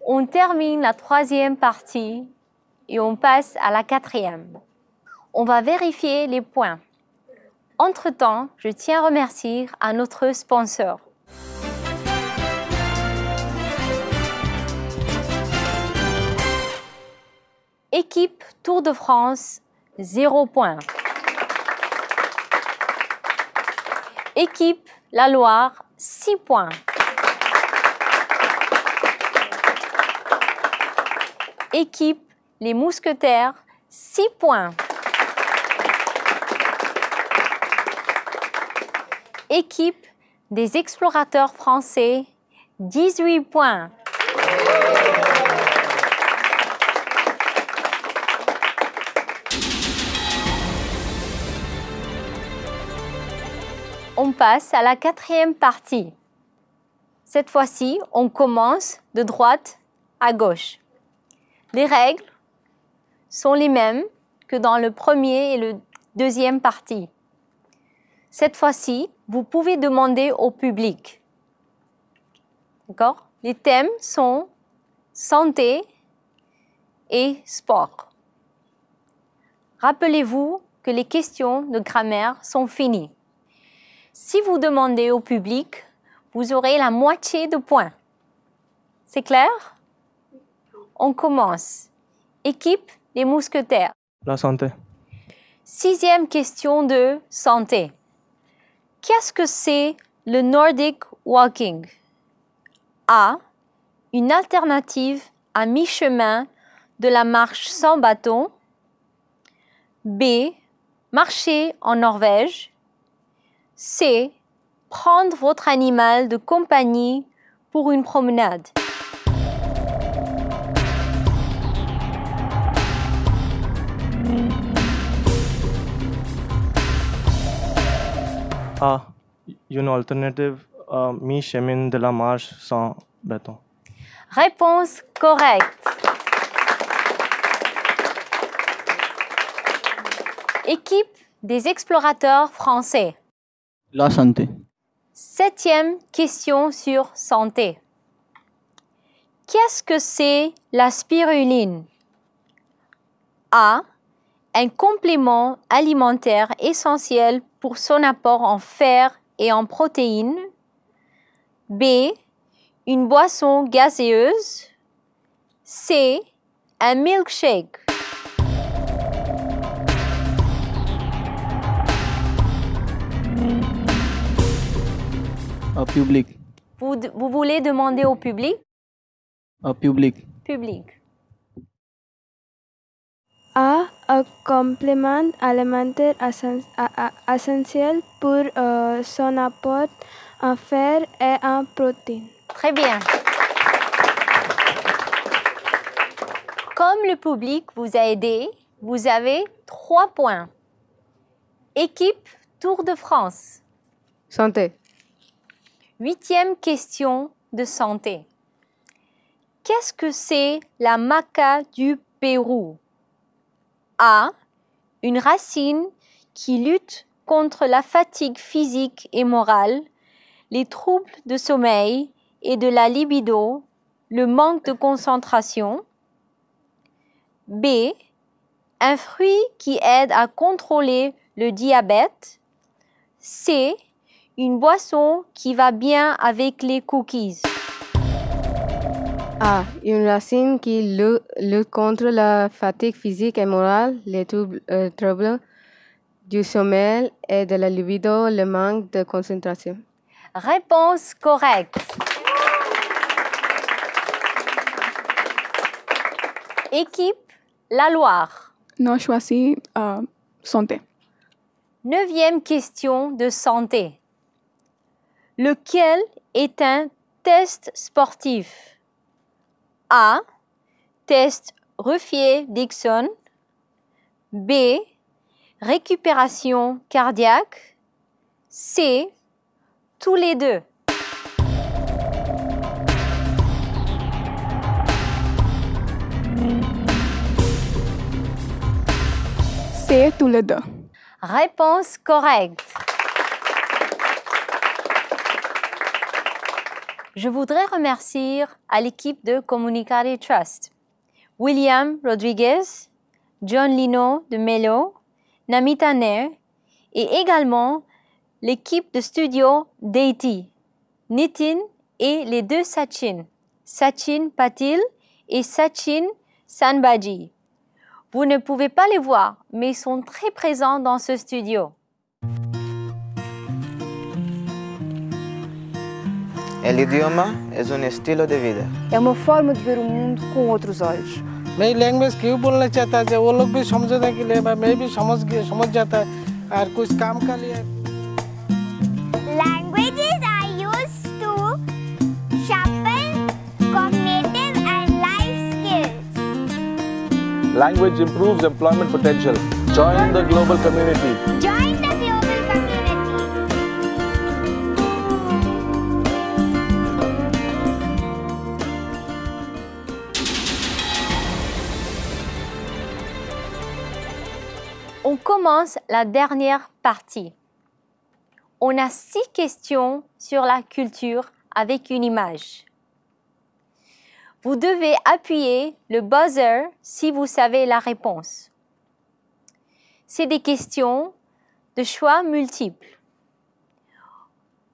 On termine la troisième partie et on passe à la quatrième. On va vérifier les points. Entre-temps, je tiens à remercier à notre sponsor. Équipe Tour de France, 0 points. Équipe La Loire, 6 points. Équipe Les Mousquetaires, 6 points. Équipe des Explorateurs français, 18 points. On passe à la quatrième partie. Cette fois-ci, on commence de droite à gauche. Les règles sont les mêmes que dans le premier et le deuxième partie. Cette fois-ci, vous pouvez demander au public. D'accord? Les thèmes sont santé et sport. Rappelez-vous que les questions de grammaire sont finies. Si vous demandez au public, vous aurez la moitié de points. C'est clair? On commence. Équipe des Mousquetaires. La santé. 6e question de santé. Qu'est-ce que c'est le Nordic Walking? A. Une alternative à mi-chemin de la marche sans bâton. B. Marcher en Norvège. C. Prendre votre animal de compagnie pour une promenade. A. Une alternative à mi-chemin de la marche sans bâton. Réponse correcte. Équipe des explorateurs français. La santé. 7e question sur santé. Qu'est-ce que c'est la spiruline? A. Un complément alimentaire essentiel pour son apport en fer et en protéines. B. Une boisson gazeuse. C. Un milkshake. Public. Vous voulez demander au public? Public. Public. A. Un complément alimentaire essentiel pour son apport en fer et en protéines. Très bien. Comme le public vous a aidé, vous avez 3 points. Équipe Tour de France. Santé. 8e question de santé. Qu'est-ce que c'est la maca du Pérou? A. Une racine qui lutte contre la fatigue physique et morale, les troubles de sommeil et de la libido, le manque de concentration. B. Un fruit qui aide à contrôler le diabète. C. Une boisson qui va bien avec les cookies. A. Une racine qui lutte contre la fatigue physique et morale, les troubles du sommeil et de la libido, le manque de concentration. Réponse correcte. Équipe La Loire. Non choisi santé. 9e question de santé. Lequel est un test sportif? A. Test Ruffier-Dixon. B. Récupération cardiaque. C. Tous les deux. C'est tous les deux. Réponse correcte. Je voudrais remercier à l'équipe de Comunicare Trust, William Rodriguez, John Lino de Melo, Namita Nair et également l'équipe de studio Deity, Nitin et les deux Sachin, Sachin Patil et Sachin Sanbaji. Vous ne pouvez pas les voir, mais ils sont très présents dans ce studio. El idioma es un estilo de vida. É uma forma de ver o mundo com outros olhos. नई लैंग्वेज क्यों बोलना चाहता है वो लोग भी समझने के लिए मैं भी समझ जाता है और कुछ काम का लिए Languages are used to sharpen cognitive and life skills. Language improves employment potential. Join the global community. Join the global community. On commence la dernière partie. On a 6 questions sur la culture avec une image. Vous devez appuyer le buzzer si vous savez la réponse. C'est des questions de choix multiples.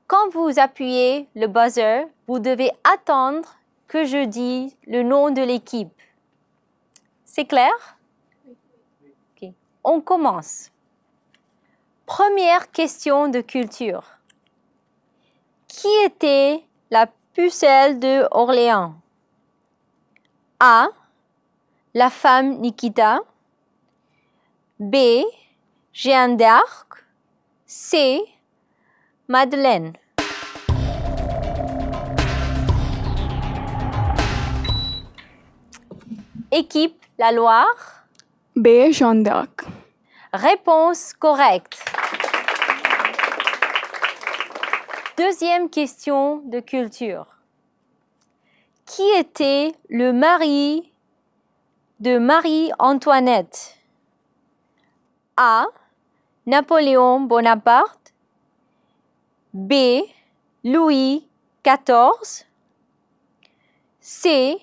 Quand vous appuyez le buzzer, vous devez attendre que je dise le nom de l'équipe. C'est clair? Okay. On commence. Première question de culture. Qui était la pucelle de Orléans? A. La femme Nikita. B. Jeanne d'Arc. C. Madeleine. Équipe La Loire. B. Jeanne d'Arc. Réponse correcte. Deuxième question de culture. Qui était le mari de Marie-Antoinette? A. Napoléon Bonaparte. B. Louis XIV. C.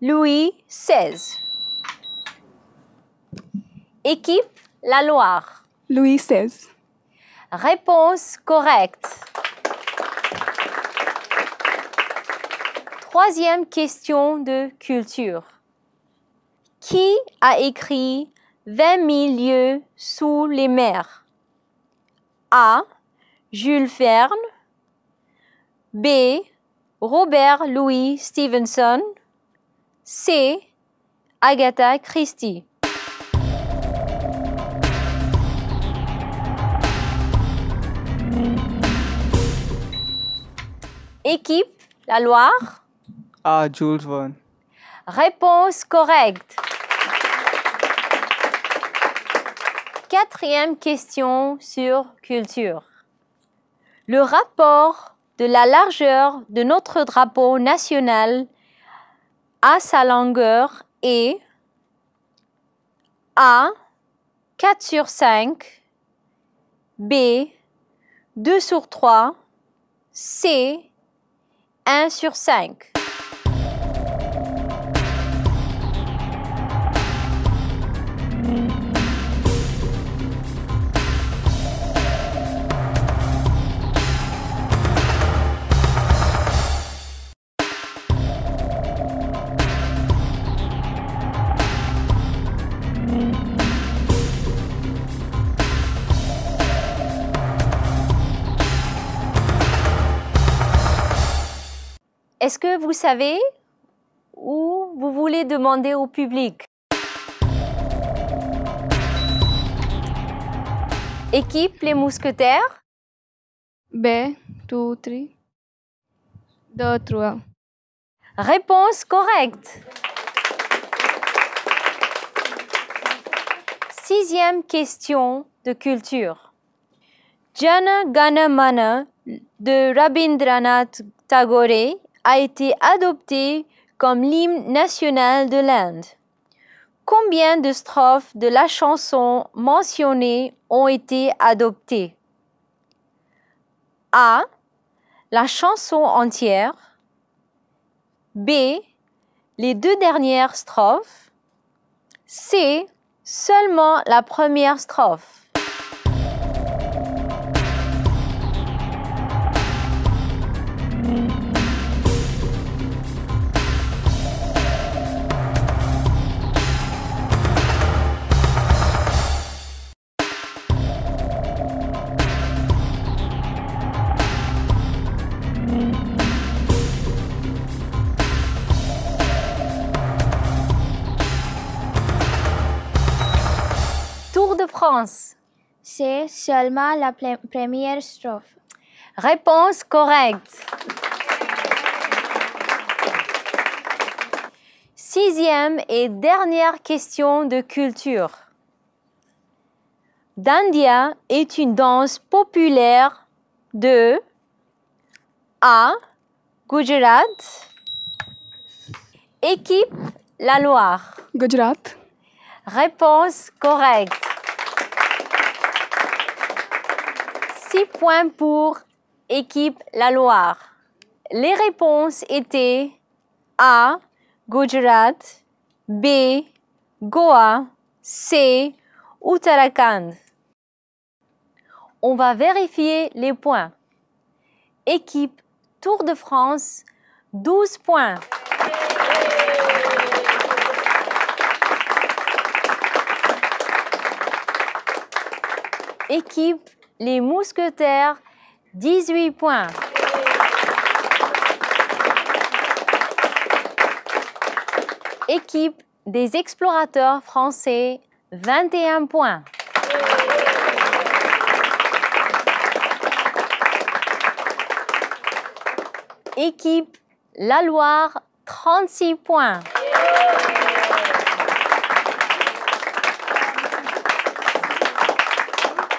Louis XVI. Équipe La Loire. Louis XVI. Réponse correcte. Troisième question de culture. Qui a écrit 20 000 lieues sous les mers? A. Jules Verne. B. Robert Louis Stevenson. C. Agatha Christie. Équipe La Loire. A. Jules Verne. Réponse correcte. Quatrième question sur culture. Le rapport de la largeur de notre drapeau national à sa longueur est A. 4/5. B. 2/3. C. 1/5. Est-ce que vous savez ou vous voulez demander au public? Équipe Les Mousquetaires. B. 2, 3. 2, 3. Réponse correcte. Sixième question de culture. Jana Gana Mana de Rabindranath Tagore a été adopté comme l'hymne national de l'Inde. Combien de strophes de la chanson mentionnée ont été adoptées? A. La chanson entière. B. Les deux dernières strophes. C. Seulement la première strophe. Tour de France. C'est seulement la première strophe. Réponse correcte. 6e et dernière question de culture. Dandiya est une danse populaire de A. Gujarat. Équipe La Loire. Gujarat. Réponse correcte. 6 points pour équipe La Loire. Les réponses étaient A. Gujarat, B. Goa, C. Uttarakhand. On va vérifier les points. Équipe Tour de France, 12 points. Équipe Les Mousquetaires, 18 points. Équipe des explorateurs français, 21 points. Équipe La Loire, 36 points.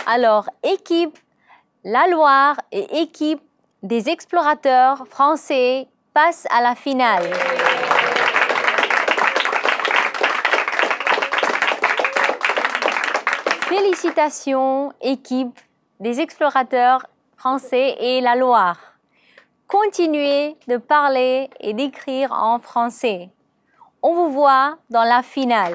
Alors, équipe La Loire et équipe des explorateurs français passent à la finale. Félicitations, équipe des explorateurs français et La Loire. Continuez de parler et d'écrire en français. On vous voit dans la finale.